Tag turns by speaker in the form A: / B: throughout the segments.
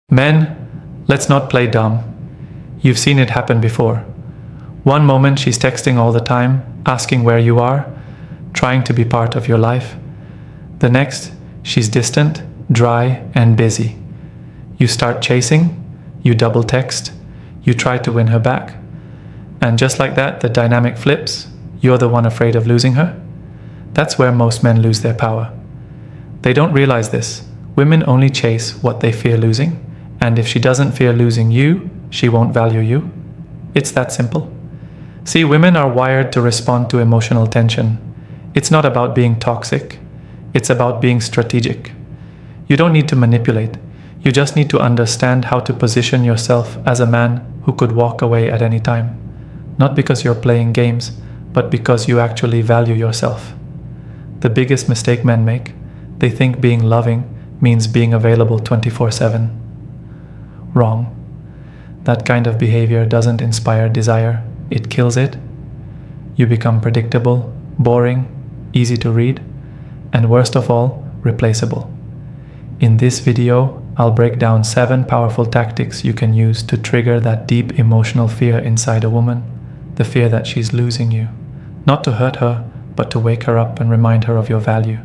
A: Men, let's not play dumb. You've seen it happen before. One moment she's texting all the time, asking where you are, trying to be part of your life. The next, she's distant, dry, and busy. You start chasing, you double text, you try to win her back. And just like that, the dynamic flips. You're the one afraid of losing her. That's where most men lose their power. They don't realize this. Women only chase what they fear losing. And if she doesn't fear losing you, she won't value you. It's that simple. See, women are wired to respond to emotional tension. It's not about being toxic. It's about being strategic. You don't need to manipulate. You just need to understand how to position yourself as a man who could walk away at any time. Not because you're playing games, but because you actually value yourself. The biggest mistake men make, they think being loving means being available 24/7. Wrong. That kind of behavior doesn't inspire desire, it kills it. You become predictable, boring, easy to read, and worst of all, replaceable. In this video, I'll break down 7 powerful tactics you can use to trigger that deep emotional fear inside a woman, the fear that she's losing you. Not to hurt her, but to wake her up and remind her of your value.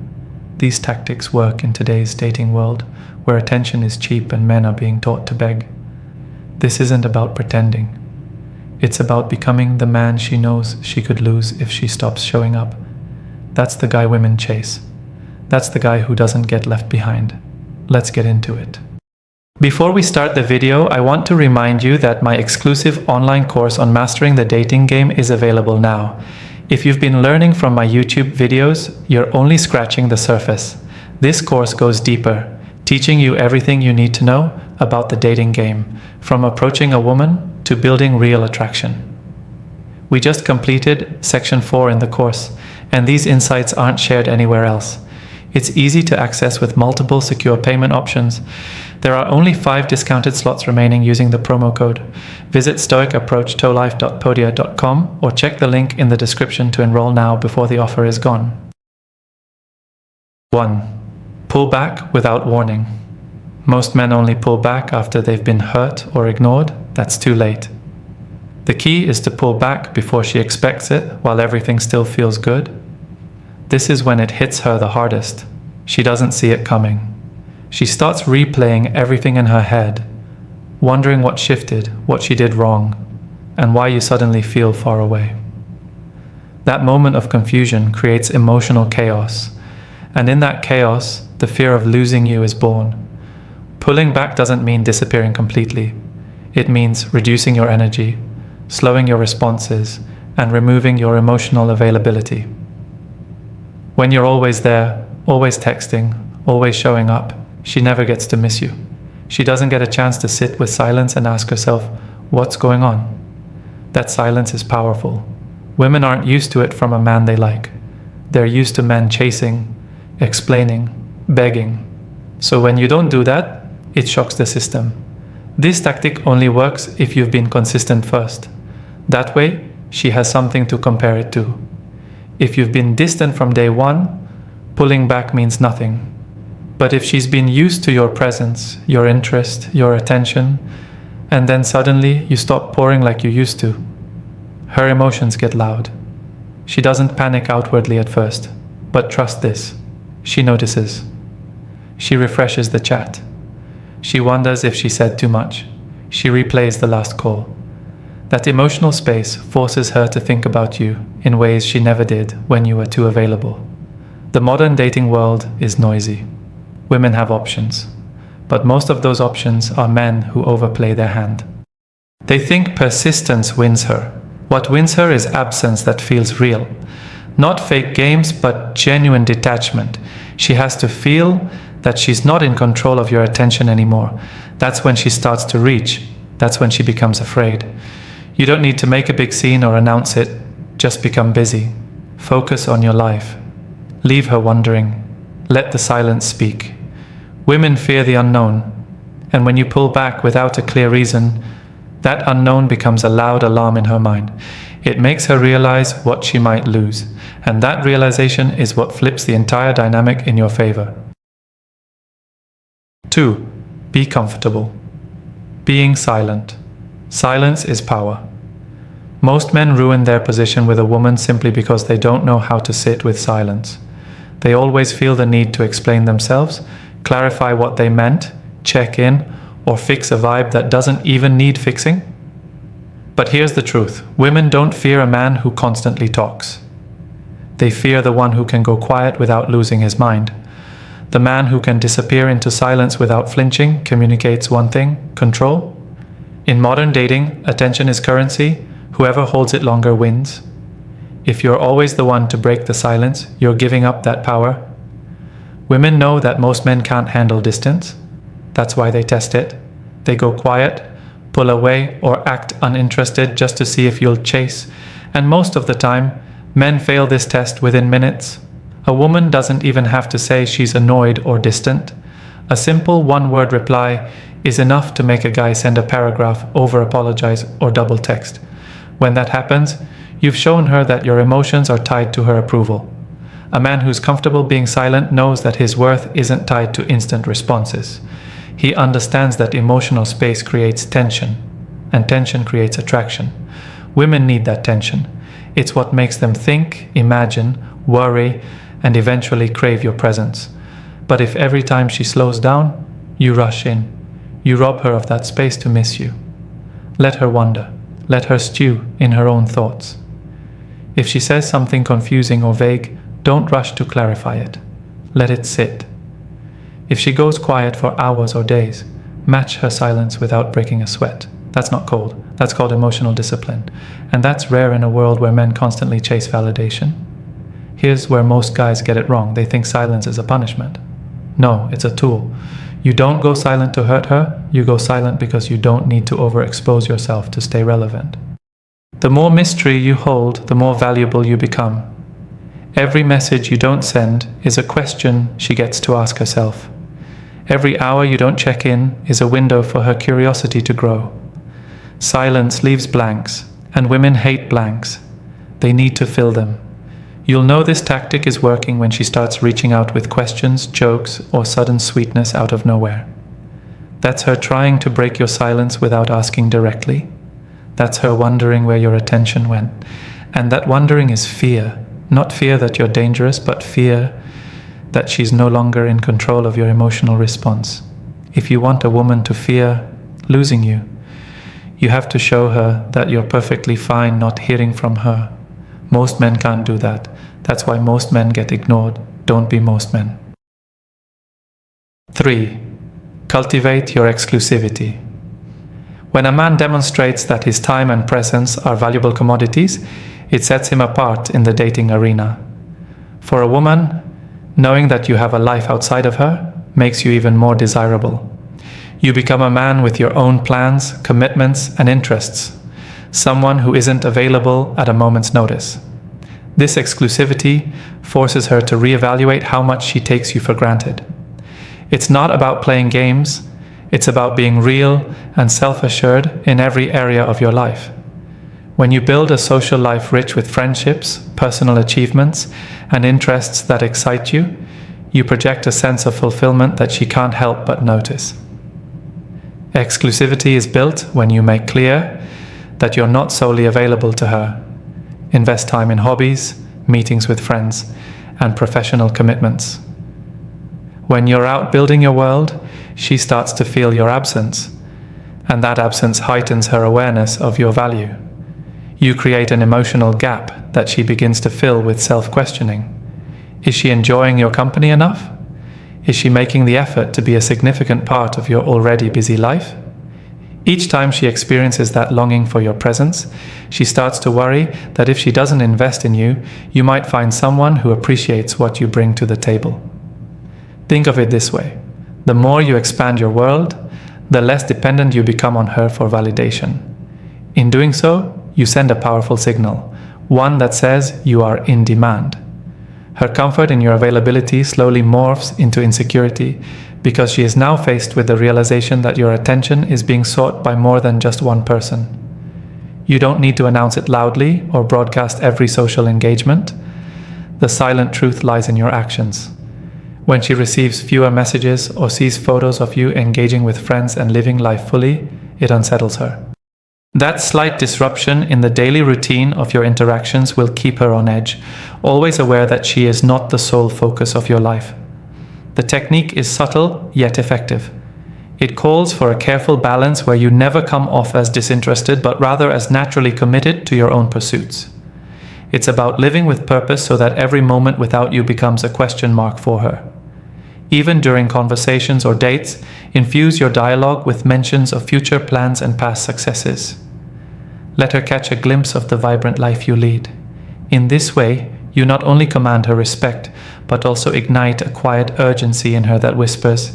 A: These tactics work in today's dating world, where attention is cheap and men are being taught to beg. This isn't about pretending. It's about becoming the man she knows she could lose if she stops showing up. That's the guy women chase. That's the guy who doesn't get left behind. Let's get into it. Before we start the video, I want to remind you that my exclusive online course on mastering the dating game is available now. If you've been learning from my YouTube videos, you're only scratching the surface. This course goes deeper, teaching you everything you need to know about the dating game, from approaching a woman to building real attraction. We just completed Section 4 in the course, and these insights aren't shared anywhere else. It's easy to access with multiple secure payment options. There are only 5 discounted slots remaining using the promo code. Visit stoicapproachtolife.podia.com or check the link in the description to enroll now before the offer is gone. 1. Pull back without warning. Most men only pull back after they've been hurt or ignored. That's too late. The key is to pull back before she expects it while everything still feels good. This is when it hits her the hardest. She doesn't see it coming. She starts replaying everything in her head, wondering what shifted, what she did wrong, and why you suddenly feel far away. That moment of confusion creates emotional chaos, and in that chaos, the fear of losing you is born. Pulling back doesn't mean disappearing completely. It means reducing your energy, slowing your responses, and removing your emotional availability. When you're always there, always texting, always showing up, she never gets to miss you. She doesn't get a chance to sit with silence and ask herself, what's going on? That silence is powerful. Women aren't used to it from a man they like. They're used to men chasing, explaining, begging. So when you don't do that, it shocks the system. This tactic only works if you've been consistent first. That way, she has something to compare it to. If you've been distant from day one, pulling back means nothing. But if she's been used to your presence, your interest, your attention, and then suddenly you stop pouring like you used to, her emotions get loud. She doesn't panic outwardly at first, but trust this, she notices. She refreshes the chat. She wonders if she said too much. She replays the last call. That emotional space forces her to think about you in ways she never did when you were too available. The modern dating world is noisy. Women have options, but most of those options are men who overplay their hand. They think persistence wins her. What wins her is absence that feels real. Not fake games, but genuine detachment. She has to feel that she's not in control of your attention anymore. That's when she starts to reach. That's when she becomes afraid. You don't need to make a big scene or announce it. Just become busy. Focus on your life. Leave her wondering. Let the silence speak. Women fear the unknown, and when you pull back without a clear reason, that unknown becomes a loud alarm in her mind. It makes her realize what she might lose, and that realization is what flips the entire dynamic in your favor. 2. Be comfortable. Being silent. Silence is power. Most men ruin their position with a woman simply because they don't know how to sit with silence. They always feel the need to explain themselves, clarify what they meant, check in, or fix a vibe that doesn't even need fixing. But here's the truth. Women don't fear a man who constantly talks. They fear the one who can go quiet without losing his mind. The man who can disappear into silence without flinching communicates one thing: control. In modern dating, attention is currency. Whoever holds it longer wins. If you're always the one to break the silence, you're giving up that power. Women know that most men can't handle distance. That's why they test it. They go quiet, pull away, or act uninterested just to see if you'll chase. And most of the time, men fail this test within minutes. A woman doesn't even have to say she's annoyed or distant. A simple one-word reply is enough to make a guy send a paragraph, over-apologize, or double text. When that happens, you've shown her that your emotions are tied to her approval. A man who's comfortable being silent knows that his worth isn't tied to instant responses. He understands that emotional space creates tension, and tension creates attraction. Women need that tension. It's what makes them think, imagine, worry, and eventually crave your presence. But if every time she slows down, you rush in, you rob her of that space to miss you. Let her wonder. Let her stew in her own thoughts. If she says something confusing or vague, don't rush to clarify it. Let it sit. If she goes quiet for hours or days, match her silence without breaking a sweat. That's not cold. That's called emotional discipline. And that's rare in a world where men constantly chase validation. Here's where most guys get it wrong. They think silence is a punishment. No, it's a tool. You don't go silent to hurt her. You go silent because you don't need to overexpose yourself to stay relevant. The more mystery you hold, the more valuable you become. Every message you don't send is a question she gets to ask herself. Every hour you don't check in is a window for her curiosity to grow. Silence leaves blanks, and women hate blanks. They need to fill them. You'll know this tactic is working when she starts reaching out with questions, jokes, or sudden sweetness out of nowhere. That's her trying to break your silence without asking directly. That's her wondering where your attention went. And that wondering is fear. Not fear that you're dangerous, but fear that she's no longer in control of your emotional response. If you want a woman to fear losing you, you have to show her that you're perfectly fine not hearing from her. Most men can't do that. That's why most men get ignored. Don't be most men. 3. Cultivate your exclusivity. When a man demonstrates that his time and presence are valuable commodities, it sets him apart in the dating arena. For a woman, knowing that you have a life outside of her makes you even more desirable. You become a man with your own plans, commitments, and interests. Someone who isn't available at a moment's notice. This exclusivity forces her to reevaluate how much she takes you for granted. It's not about playing games, it's about being real and self-assured in every area of your life. When you build a social life rich with friendships, personal achievements, and interests that excite you, you project a sense of fulfillment that she can't help but notice. Exclusivity is built when you make clear that you're not solely available to her. Invest time in hobbies, meetings with friends, and professional commitments. When you're out building your world, she starts to feel your absence, and that absence heightens her awareness of your value. You create an emotional gap that she begins to fill with self-questioning. Is she enjoying your company enough? Is she making the effort to be a significant part of your already busy life? Each time she experiences that longing for your presence, she starts to worry that if she doesn't invest in you, you might find someone who appreciates what you bring to the table. Think of it this way. The more you expand your world, the less dependent you become on her for validation. In doing so, you send a powerful signal, one that says you are in demand. Her comfort in your availability slowly morphs into insecurity because she is now faced with the realization that your attention is being sought by more than just one person. You don't need to announce it loudly or broadcast every social engagement. The silent truth lies in your actions. When she receives fewer messages or sees photos of you engaging with friends and living life fully, it unsettles her. That slight disruption in the daily routine of your interactions will keep her on edge, always aware that she is not the sole focus of your life. The technique is subtle yet effective. It calls for a careful balance where you never come off as disinterested, but rather as naturally committed to your own pursuits. It's about living with purpose so that every moment without you becomes a question mark for her. Even during conversations or dates, infuse your dialogue with mentions of future plans and past successes. Let her catch a glimpse of the vibrant life you lead. In this way, you not only command her respect, but also ignite a quiet urgency in her that whispers,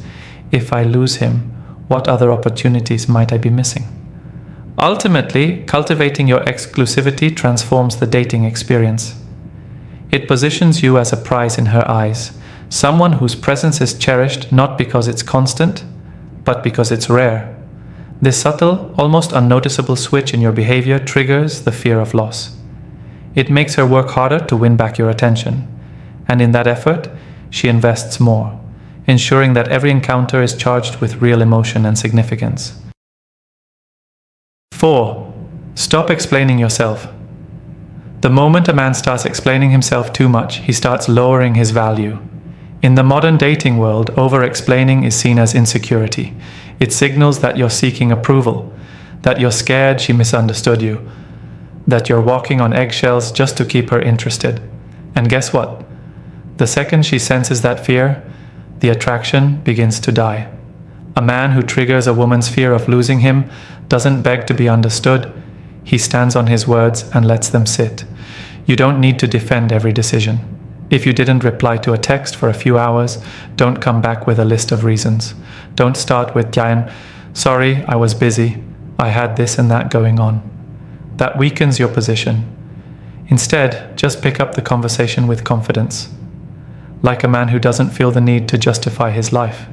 A: "If I lose him, what other opportunities might I be missing?" Ultimately, cultivating your exclusivity transforms the dating experience. It positions you as a prize in her eyes, someone whose presence is cherished not because it's constant, but because it's rare. This subtle, almost unnoticeable switch in your behavior triggers the fear of loss. It makes her work harder to win back your attention, and in that effort, she invests more, ensuring that every encounter is charged with real emotion and significance. 4. Stop explaining yourself. The moment a man starts explaining himself too much, he starts lowering his value. In the modern dating world, over-explaining is seen as insecurity. It signals that you're seeking approval, that you're scared she misunderstood you, that you're walking on eggshells just to keep her interested. And guess what? The second she senses that fear, the attraction begins to die. A man who triggers a woman's fear of losing him doesn't beg to be understood. He stands on his words and lets them sit. You don't need to defend every decision. If you didn't reply to a text for a few hours, don't come back with a list of reasons. Don't start with "Jan, sorry, I was busy. I had this and that going on." That weakens your position. Instead, just pick up the conversation with confidence. Like a man who doesn't feel the need to justify his life.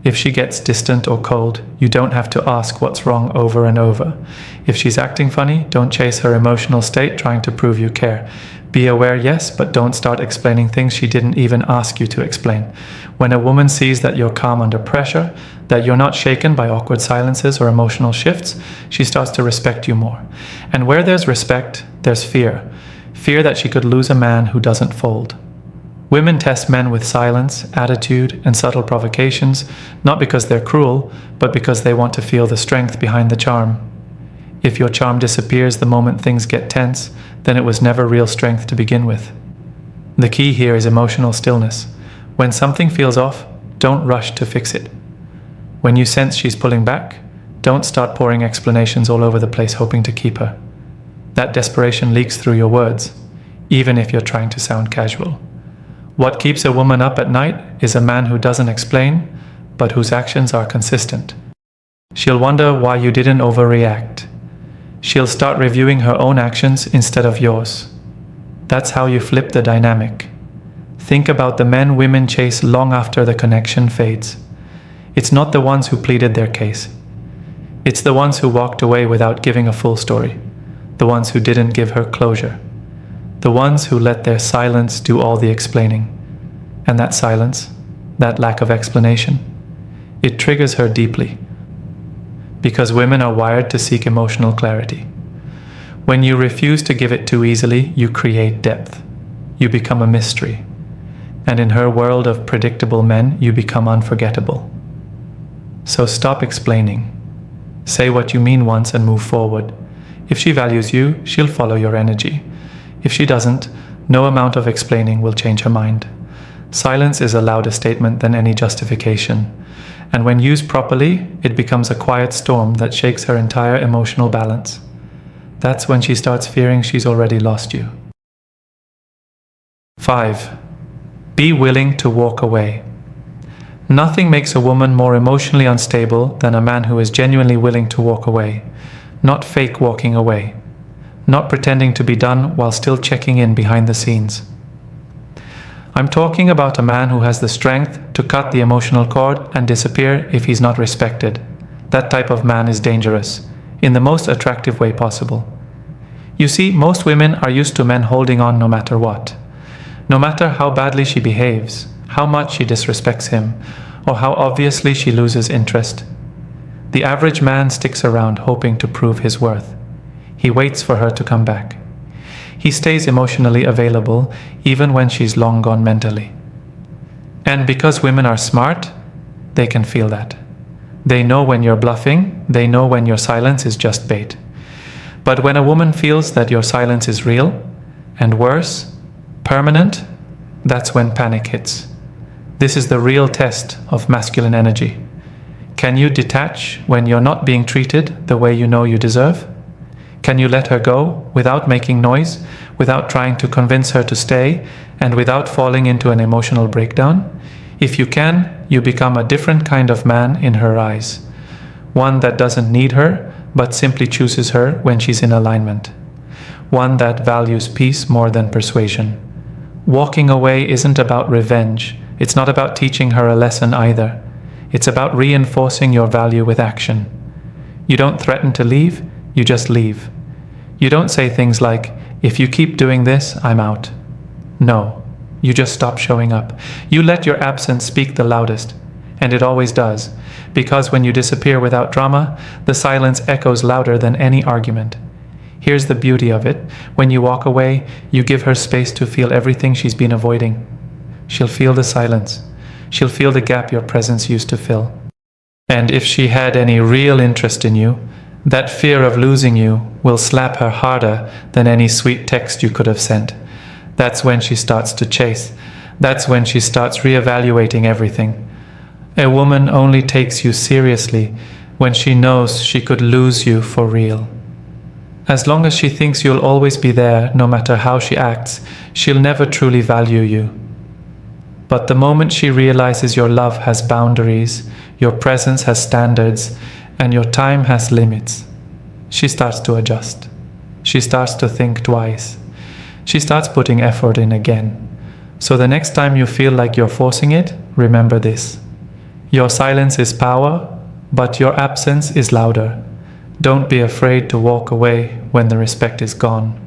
A: If she gets distant or cold, you don't have to ask what's wrong over and over. If she's acting funny, don't chase her emotional state trying to prove you care. Be aware, yes, but don't start explaining things she didn't even ask you to explain. When a woman sees that you're calm under pressure, that you're not shaken by awkward silences or emotional shifts, she starts to respect you more. And where there's respect, there's fear. Fear that she could lose a man who doesn't fold. Women test men with silence, attitude, and subtle provocations, not because they're cruel, but because they want to feel the strength behind the charm. If your charm disappears the moment things get tense, then it was never real strength to begin with. The key here is emotional stillness. When something feels off, don't rush to fix it. When you sense she's pulling back, don't start pouring explanations all over the place hoping to keep her. That desperation leaks through your words, even if you're trying to sound casual. What keeps a woman up at night is a man who doesn't explain, but whose actions are consistent. She'll wonder why you didn't overreact. She'll start reviewing her own actions instead of yours. That's how you flip the dynamic. Think about the men women chase long after the connection fades. It's not the ones who pleaded their case. It's the ones who walked away without giving a full story. The ones who didn't give her closure. The ones who let their silence do all the explaining. And that silence, that lack of explanation, it triggers her deeply. Because women are wired to seek emotional clarity. When you refuse to give it too easily, you create depth. You become a mystery. And in her world of predictable men, you become unforgettable. So stop explaining. Say what you mean once and move forward. If she values you, she'll follow your energy. If she doesn't, no amount of explaining will change her mind. Silence is a louder statement than any justification. And when used properly, it becomes a quiet storm that shakes her entire emotional balance. That's when she starts fearing she's already lost you. 5. Be willing to walk away. Nothing makes a woman more emotionally unstable than a man who is genuinely willing to walk away, not fake walking away, not pretending to be done while still checking in behind the scenes. I'm talking about a man who has the strength to cut the emotional cord and disappear if he's not respected. That type of man is dangerous, in the most attractive way possible. You see, most women are used to men holding on no matter what. No matter how badly she behaves, how much she disrespects him, or how obviously she loses interest. The average man sticks around hoping to prove his worth. He waits for her to come back. He stays emotionally available even when she's long gone mentally. And because women are smart, they can feel that. They know when you're bluffing, they know when your silence is just bait. But when a woman feels that your silence is real, and worse, permanent, that's when panic hits. This is the real test of masculine energy. Can you detach when you're not being treated the way you know you deserve? Can you let her go without making noise, without trying to convince her to stay, and without falling into an emotional breakdown? If you can, you become a different kind of man in her eyes. One that doesn't need her, but simply chooses her when she's in alignment. One that values peace more than persuasion. Walking away isn't about revenge. It's not about teaching her a lesson either. It's about reinforcing your value with action. You don't threaten to leave, you just leave. You don't say things like, if you keep doing this, I'm out. No, you just stop showing up. You let your absence speak the loudest, and it always does, because when you disappear without drama, the silence echoes louder than any argument. Here's the beauty of it. When you walk away, you give her space to feel everything she's been avoiding. She'll feel the silence. She'll feel the gap your presence used to fill. And if she had any real interest in you, that fear of losing you will slap her harder than any sweet text you could have sent. That's when she starts to chase. That's when she starts reevaluating everything. A woman only takes you seriously when she knows she could lose you for real. As long as she thinks you'll always be there, no matter how she acts, she'll never truly value you. But the moment she realizes your love has boundaries, your presence has standards, and your time has limits, she starts to adjust. She starts to think twice. She starts putting effort in again. So the next time you feel like you're forcing it, remember this. Your silence is power, but your absence is louder. Don't be afraid to walk away when the respect is gone.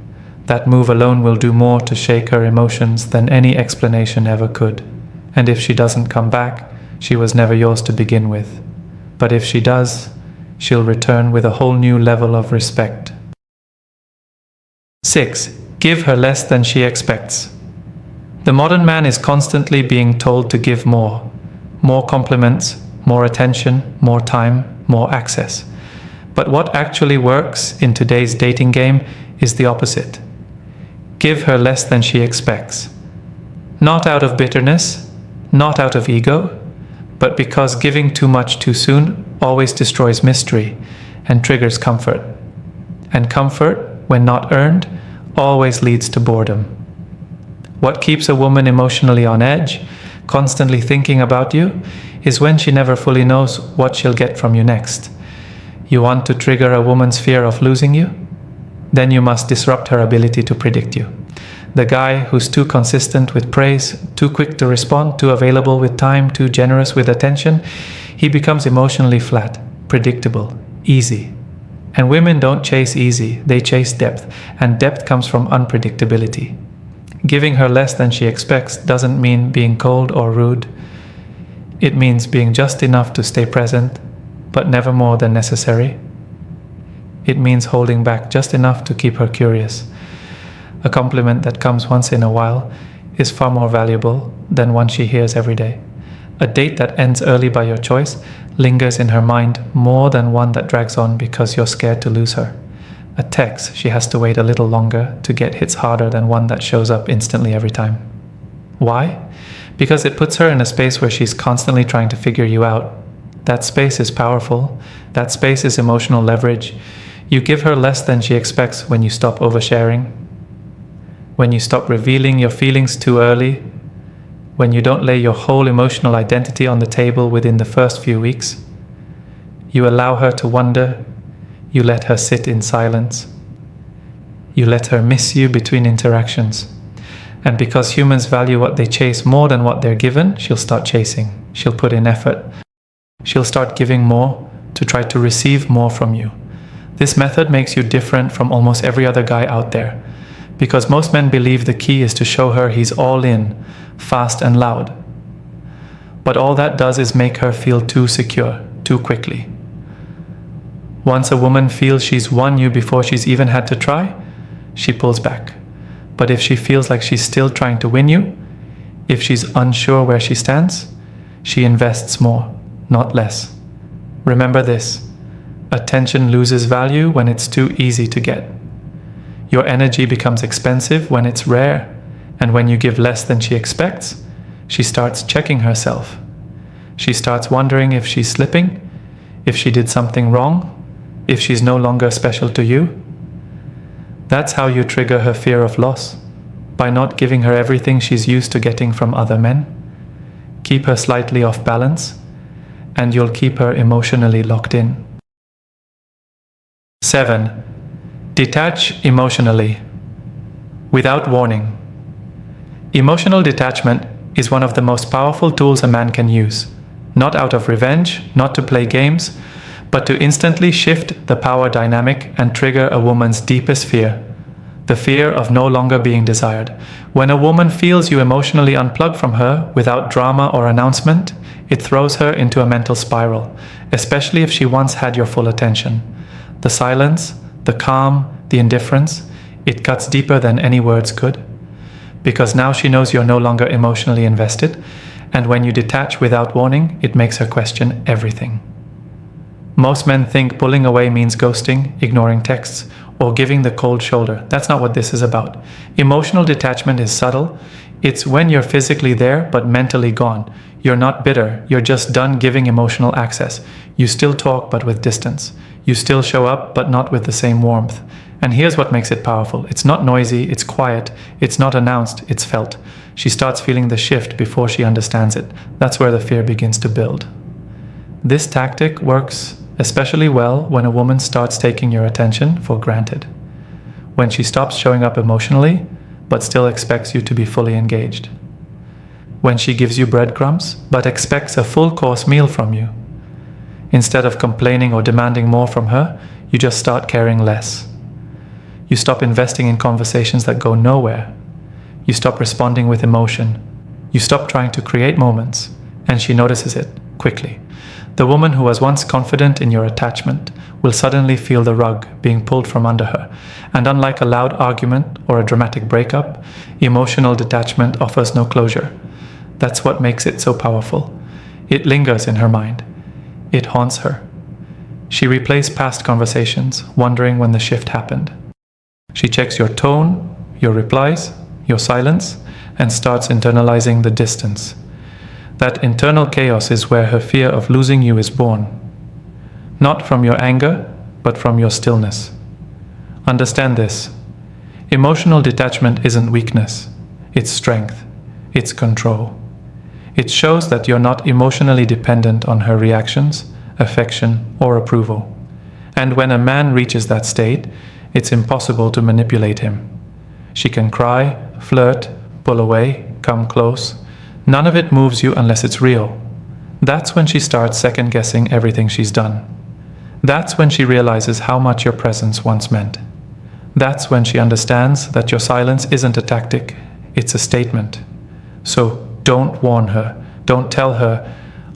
A: That move alone will do more to shake her emotions than any explanation ever could. And if she doesn't come back, she was never yours to begin with. But if she does, she'll return with a whole new level of respect. 6. Give her less than she expects. The modern man is constantly being told to give more. More compliments, more attention, more time, more access. But what actually works in today's dating game is the opposite. Give her less than she expects. Not out of bitterness, not out of ego, but because giving too much too soon always destroys mystery and triggers comfort. And comfort, when not earned, always leads to boredom. What keeps a woman emotionally on edge, constantly thinking about you, is when she never fully knows what she'll get from you next. You want to trigger a woman's fear of losing you? Then you must disrupt her ability to predict you. The guy who's too consistent with praise, too quick to respond, too available with time, too generous with attention, he becomes emotionally flat, predictable, easy. And women don't chase easy, they chase depth, and depth comes from unpredictability. Giving her less than she expects doesn't mean being cold or rude. It means being just enough to stay present, but never more than necessary. It means holding back just enough to keep her curious. A compliment that comes once in a while is far more valuable than one she hears every day. A date that ends early by your choice lingers in her mind more than one that drags on because you're scared to lose her. A text she has to wait a little longer to get hits harder than one that shows up instantly every time. Why? Because it puts her in a space where she's constantly trying to figure you out. That space is powerful. That space is emotional leverage. You give her less than she expects when you stop oversharing, when you stop revealing your feelings too early, when you don't lay your whole emotional identity on the table within the first few weeks. You allow her to wonder. You let her sit in silence. You let her miss you between interactions. And because humans value what they chase more than what they're given, she'll start chasing. She'll put in effort. She'll start giving more to try to receive more from you. This method makes you different from almost every other guy out there, because most men believe the key is to show her he's all in, fast and loud. But all that does is make her feel too secure, too quickly. Once a woman feels she's won you before she's even had to try, she pulls back. But if she feels like she's still trying to win you, if she's unsure where she stands, she invests more, not less. Remember this: attention loses value when it's too easy to get. Your energy becomes expensive when it's rare, and when you give less than she expects, she starts checking herself. She starts wondering if she's slipping, if she did something wrong, if she's no longer special to you. That's how you trigger her fear of loss, by not giving her everything she's used to getting from other men. Keep her slightly off balance, and you'll keep her emotionally locked in. 7. Detach emotionally. Without warning. Emotional detachment is one of the most powerful tools a man can use, not out of revenge, not to play games, but to instantly shift the power dynamic and trigger a woman's deepest fear, the fear of no longer being desired. When a woman feels you emotionally unplug from her without drama or announcement, it throws her into a mental spiral, especially if she once had your full attention. The silence, the calm, the indifference, it cuts deeper than any words could. Because now she knows you're no longer emotionally invested, and when you detach without warning, it makes her question everything. Most men think pulling away means ghosting, ignoring texts, or giving the cold shoulder. That's not what this is about. Emotional detachment is subtle. It's when you're physically there but mentally gone. You're not bitter, you're just done giving emotional access. You still talk but with distance. You still show up but not with the same warmth. And here's what makes it powerful. It's not noisy, it's quiet, it's not announced, it's felt. She starts feeling the shift before she understands it. That's where the fear begins to build. This tactic works especially well when a woman starts taking your attention for granted. When she stops showing up emotionally, but still expects you to be fully engaged. When she gives you breadcrumbs, but expects a full-course meal from you. Instead of complaining or demanding more from her, you just start caring less. You stop investing in conversations that go nowhere. You stop responding with emotion. You stop trying to create moments, and she notices it quickly. The woman who was once confident in your attachment will suddenly feel the rug being pulled from under her, and unlike a loud argument or a dramatic breakup, emotional detachment offers no closure. That's what makes it so powerful. It lingers in her mind. It haunts her. She replays past conversations, wondering when the shift happened. She checks your tone, your replies, your silence, and starts internalizing the distance. That internal chaos is where her fear of losing you is born. Not from your anger, but from your stillness. Understand this. Emotional detachment isn't weakness. It's strength. It's control. It shows that you're not emotionally dependent on her reactions, affection, or approval. And when a man reaches that state, it's impossible to manipulate him. She can cry, flirt, pull away, come close. None of it moves you unless it's real. That's when she starts second-guessing everything she's done. That's when she realizes how much your presence once meant. That's when she understands that your silence isn't a tactic, it's a statement. So don't warn her. Don't tell her,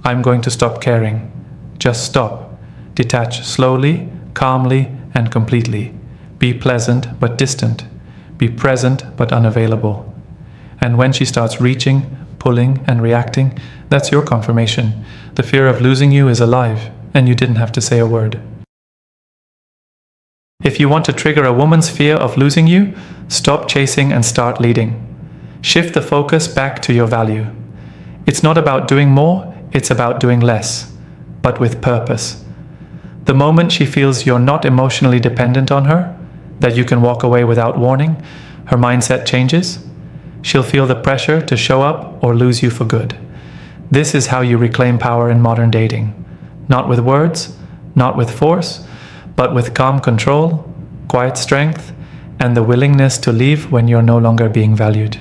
A: I'm going to stop caring. Just stop. Detach slowly, calmly, and completely. Be pleasant but distant. Be present but unavailable. And when she starts reaching, pulling, and reacting, that's your confirmation. The fear of losing you is alive, and you didn't have to say a word. If you want to trigger a woman's fear of losing you, stop chasing and start leading. Shift the focus back to your value. It's not about doing more, it's about doing less, but with purpose. The moment she feels you're not emotionally dependent on her, that you can walk away without warning, her mindset changes. She'll feel the pressure to show up or lose you for good. This is how you reclaim power in modern dating. Not with words, not with force, but with calm control, quiet strength, and the willingness to leave when you're no longer being valued.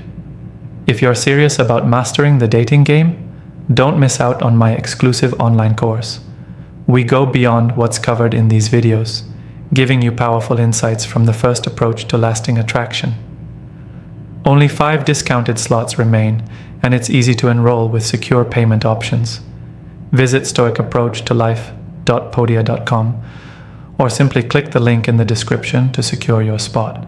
A: If you're serious about mastering the dating game, don't miss out on my exclusive online course. We go beyond what's covered in these videos, giving you powerful insights from the first approach to lasting attraction. Only 5 discounted slots remain, and it's easy to enroll with secure payment options. Visit stoicapproachtolife.podia.com or simply click the link in the description to secure your spot.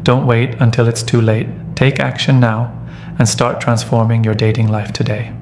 A: Don't wait until it's too late. Take action now and start transforming your dating life today.